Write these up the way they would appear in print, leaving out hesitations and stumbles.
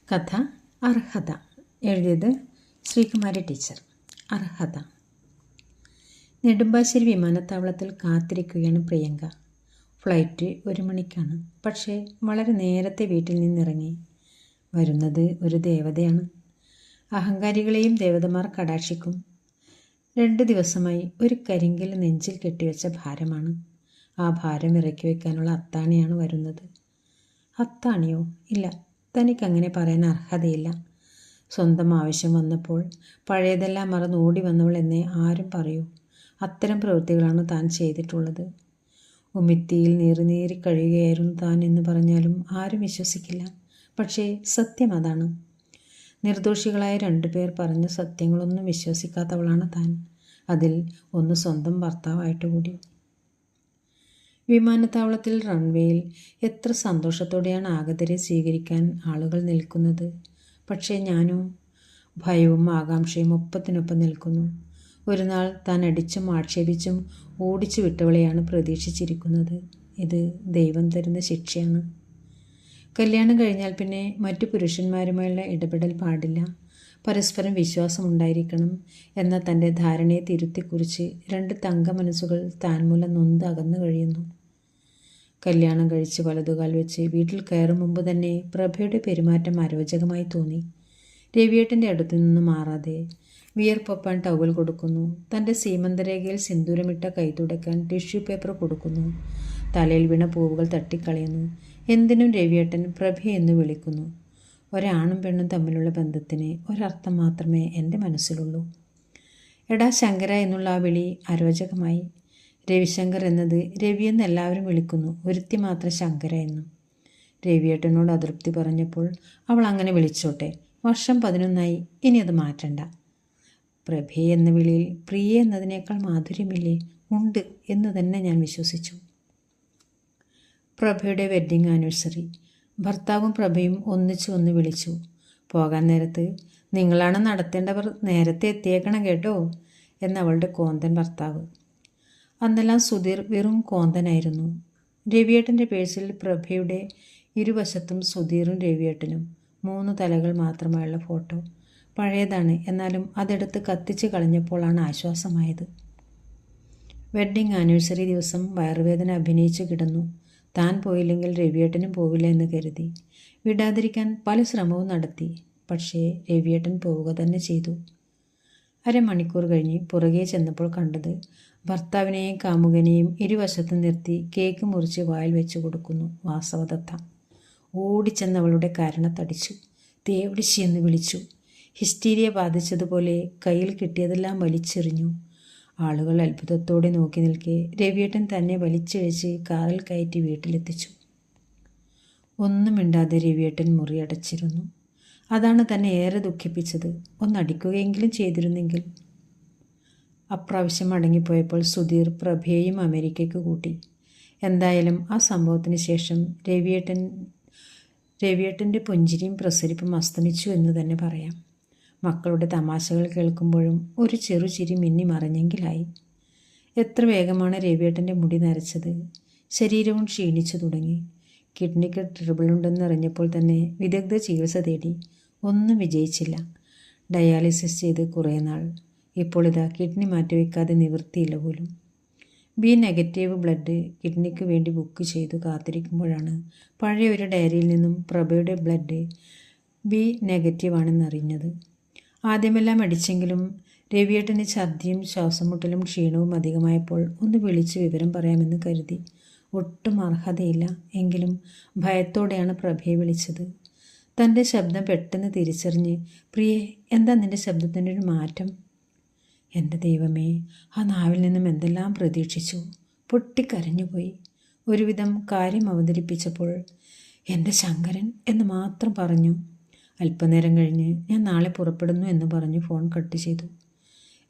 കഥ അർഹത. എഴുതിയത് ശ്രീകുമാരി ടീച്ചർ. അർഹത. നെടുമ്പാശ്ശേരി വിമാനത്താവളത്തിൽ കാത്തിരിക്കുകയാണ് പ്രിയങ്ക. ഫ്ലൈറ്റ് 1 മണിക്കാണ്. പക്ഷേ വളരെ നേരത്തെ വീട്ടിൽ നിന്നിറങ്ങി. വരുന്നത് ഒരു ദേവതയാണ്. അഹങ്കാരികളെയും ദേവതമാർ കടാക്ഷിക്കും. 2 ദിവസമായി ഒരു കരിങ്കല്ല് നെഞ്ചിൽ കെട്ടിവെച്ച ഭാരമാണ്. ആ ഭാരം ഇറക്കി വയ്ക്കാനുള്ള അത്താണിയാണ് വരുന്നത്. അത്താണിയോ? ഇല്ല, തനിക്കങ്ങനെ പറയാൻ അർഹതയില്ല. സ്വന്തം ആവശ്യം വന്നപ്പോൾ പഴയതെല്ലാം മറന്ന് ഓടി വന്നവൾ എന്നേ ആരും പറയൂ. അത്തരം പ്രവൃത്തികളാണ് താൻ ചെയ്തിട്ടുള്ളത്. ഉമിത്തിയിൽ നീറി കഴിയുകയായിരുന്നു താൻ എന്ന് പറഞ്ഞാലും ആരും വിശ്വസിക്കില്ല. പക്ഷേ സത്യം അതാണ്. നിർദോഷികളായ 2 പേർ പറഞ്ഞ സത്യങ്ങളൊന്നും വിശ്വസിക്കാത്തവളാണ് താൻ. അതിൽ ഒന്ന് സ്വന്തം ഭർത്താവായിട്ട് കൂടി. വിമാനത്താവളത്തിൽ റൺവേയിൽ എത്ര സന്തോഷത്തോടെയാണ് ആഗതരെ സ്വീകരിക്കാൻ ആളുകൾ നിൽക്കുന്നത്. പക്ഷേ ഞാനോ? ഭയവും ആകാംക്ഷയും ഒപ്പത്തിനൊപ്പം നിൽക്കുന്നു. ഒരു നാൾ താൻ അടിച്ചും ആക്ഷേപിച്ചും ഓടിച്ചു വിട്ടവളെയാണ് പ്രതീക്ഷിച്ചിരിക്കുന്നത്. ഇത് ദൈവം തരുന്ന ശിക്ഷയാണ്. കല്യാണം കഴിഞ്ഞാൽ പിന്നെ മറ്റു പുരുഷന്മാരുമായുള്ള ഇടപെടൽ പാടില്ല. പരസ്പരം വിശ്വാസമുണ്ടായിരിക്കണം എന്ന തൻ്റെ ധാരണയെ തിരുത്തിക്കുറിച്ച് 2 തങ്ക മനസ്സുകൾ താൻ മൂലം നൊന്ത് അകന്നു കഴിയുന്നു. കല്യാണം കഴിച്ച് വലതുകാൽ വെച്ച് വീട്ടിൽ കയറും മുമ്പ് തന്നെ പ്രഭയുടെ പെരുമാറ്റം അരോചകമായി തോന്നി. രവിയേട്ടൻ്റെ അടുത്തു നിന്ന് മാറാതെ വിയർപ്പൊപ്പാൻ ടവൽ കൊടുക്കുന്നു. തൻ്റെ സീമന്തരേഖയിൽ സിന്ദൂരമിട്ട കൈ തുടയ്ക്കാൻ ടിഷ്യൂ പേപ്പർ കൊടുക്കുന്നു. തലയിൽ വീണ പൂവുകൾ തട്ടിക്കളയുന്നു. എന്തിനും രവിയേട്ടൻ പ്രഭയെന്ന് വിളിക്കുന്നു. ഒരാണും പെണ്ണും തമ്മിലുള്ള ബന്ധത്തിന് ഒരർത്ഥം മാത്രമേ എൻ്റെ മനസ്സിലുള്ളൂ. എടാ ശങ്കര എന്നുള്ള ആ വിളി അരോചകമായി. രവിശങ്കർ എന്നത് രവിയെന്ന് എല്ലാവരും വിളിക്കുന്നു. ഒരുത്തി മാത്രം ശങ്കര എന്നും. രവിയേട്ടനോട് അതൃപ്തി പറഞ്ഞപ്പോൾ അവൾ അങ്ങനെ വിളിച്ചോട്ടെ, വർഷം 11ആയി, ഇനി അത് മാറ്റണ്ട. പ്രഭേ എന്ന വിളിയിൽ പ്രിയ എന്നതിനേക്കാൾ മാധുര്യമില്ലേ? ഉണ്ട് എന്ന് തന്നെ ഞാൻ വിശ്വസിച്ചു. പ്രഭയുടെ വെഡ്ഡിങ് ആനിവേഴ്സറി. ഭർത്താവും പ്രഭയും ഒന്നിച്ചു ഒന്ന് വിളിച്ചു. പോകാൻ നേരത്ത് നിങ്ങളാണ് നടത്തേണ്ടവർ, നേരത്തെ എത്തിയേക്കണം കേട്ടോ എന്നവളുടെ കോന്തൻ ഭർത്താവ്. അന്നെല്ലാം സുധീർ വെറും കോന്തനായിരുന്നു. രവിയേട്ടൻ്റെ പേഴ്സിൽ പ്രഭയുടെ ഇരുവശത്തും സുധീറും രവിയേട്ടനും 3 തലകൾ മാത്രമായുള്ള ഫോട്ടോ. പഴയതാണ്, എന്നാലും അതെടുത്ത് കത്തിച്ച് കളഞ്ഞപ്പോഴാണ് ആശ്വാസമായത്. വെഡ്ഡിങ് ആനിവേഴ്സറി ദിവസം വയറുവേദന അഭിനയിച്ചു കിടന്നു. താൻ പോയില്ലെങ്കിൽ രവിയേട്ടനും പോവില്ല എന്ന് കരുതി. വിടാതിരിക്കാൻ പല ശ്രമവും നടത്തി. പക്ഷേ രവിയേട്ടൻ പോവുക തന്നെ ചെയ്തു. 1/2 മണിക്കൂർ കഴിഞ്ഞ് പുറകെ ചെന്നപ്പോൾ കണ്ടത് ഭർത്താവിനെയും കാമുകനെയും ഇരുവശത്തും നിർത്തി കേക്ക് മുറിച്ച് വായിൽ വെച്ച് കൊടുക്കുന്നു വാസവദത്ത. ഓടിച്ചെന്നവളുടെ കാരണത്തടിച്ചു. തേവിടിശി എന്ന് വിളിച്ചു. ഹിസ്റ്റീരിയ ബാധിച്ചതുപോലെ കയ്യിൽ കിട്ടിയതെല്ലാം വലിച്ചെറിഞ്ഞു. ആളുകൾ അത്ഭുതത്തോടെ നോക്കി നിൽക്കെ രവിയേട്ടൻ തന്നെ വലിച്ചിഴച്ച് കാറിൽ കയറ്റി വീട്ടിലെത്തിച്ചു. ഒന്നും മിണ്ടാതെ രവിയേട്ടൻ മുറിയടച്ചിരുന്നു. അതാണ് തന്നെ ഏറെ ദുഃഖിപ്പിച്ചത്. ഒന്നടിക്കുകയെങ്കിലും ചെയ്തിരുന്നെങ്കിൽ. അപ്രാവശ്യം മടങ്ങിപ്പോയപ്പോൾ സുധീർ പ്രഭയെയും അമേരിക്കയ്ക്ക് കൂട്ടി. എന്തായാലും ആ സംഭവത്തിന് ശേഷം രവിയേട്ടൻ്റെ പുഞ്ചിരിയും പ്രസരിപ്പും അസ്തമിച്ചു എന്ന് തന്നെ പറയാം. മക്കളുടെ തമാശകൾ കേൾക്കുമ്പോഴും ഒരു ചെറുചിരി മിന്നി മറഞ്ഞെങ്കിലായി. എത്ര വേഗമാണ് രവിയേട്ടൻ്റെ മുടി നരച്ചത്. ശരീരവും ക്ഷീണിച്ചു തുടങ്ങി. കിഡ്നിക്ക് ട്രബിളുണ്ടെന്നറിഞ്ഞപ്പോൾ തന്നെ വിദഗ്ധ ചികിത്സ തേടി. ഒന്നും വിജയിച്ചില്ല. ഡയാലിസിസ് ചെയ്ത് കുറേ നാൾ. ഇപ്പോൾ ഇതാ കിഡ്നി മാറ്റിവെക്കാതെ നിവൃത്തിയില്ല പോലും. ബി നെഗറ്റീവ് ബ്ലഡ് കിഡ്നിക്ക് വേണ്ടി ബുക്ക് ചെയ്തു കാത്തിരിക്കുമ്പോഴാണ് പഴയ ഒരു ഡയറിയിൽ നിന്നും പ്രഭയുടെ ബ്ലഡ് ബി നെഗറ്റീവാണെന്നറിഞ്ഞത്. ആദ്യമെല്ലാം അടിച്ചെങ്കിലും രവിയേട്ടന് ഛർദിയും ശ്വാസമുട്ടലും ക്ഷീണവും അധികമായപ്പോൾ ഒന്ന് വിളിച്ച് വിവരം പറയാമെന്ന് കരുതി. ഒട്ടും അർഹതയില്ല എങ്കിലും ഭയത്തോടെയാണ് പ്രഭയെ വിളിച്ചത്. തൻ്റെ ശബ്ദം പെട്ടെന്ന് തിരിച്ചറിഞ്ഞ്, പ്രിയേ, എന്താ നിൻ്റെ ശബ്ദത്തിനൊരു മാറ്റം? എൻ്റെ ദൈവമേ, ആ നാവിൽ നിന്നും എന്തെല്ലാം പ്രതീക്ഷിച്ചു. പൊട്ടിക്കരഞ്ഞുപോയി. ഒരുവിധം കാര്യം അവതരിപ്പിച്ചപ്പോൾ എൻ്റെ ശങ്കരൻ എന്ന് മാത്രം പറഞ്ഞു. അല്പനേരം കഴിഞ്ഞ് ഞാൻ നാളെ പുറപ്പെടുന്നു എന്ന് പറഞ്ഞു ഫോൺ കട്ട് ചെയ്തു.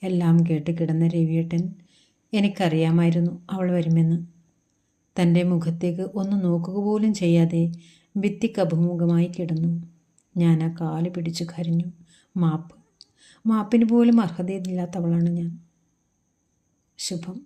എല്ലാം കേട്ട് കിടന്ന രവിയേട്ടൻ എനിക്കറിയാമായിരുന്നു അവൾ വരുമെന്ന്. തൻ്റെ മുഖത്തേക്ക് ഒന്ന് നോക്കുക പോലും ചെയ്യാതെ ഭിത്തിക്കഭിമുഖമായി കിടന്നു. ഞാൻ ആ കാല് പിടിച്ചു കരഞ്ഞു. മാപ്പിന് പോലും അർഹതയില്ലാത്തവളാണ് ഞാൻ. ശുഭം.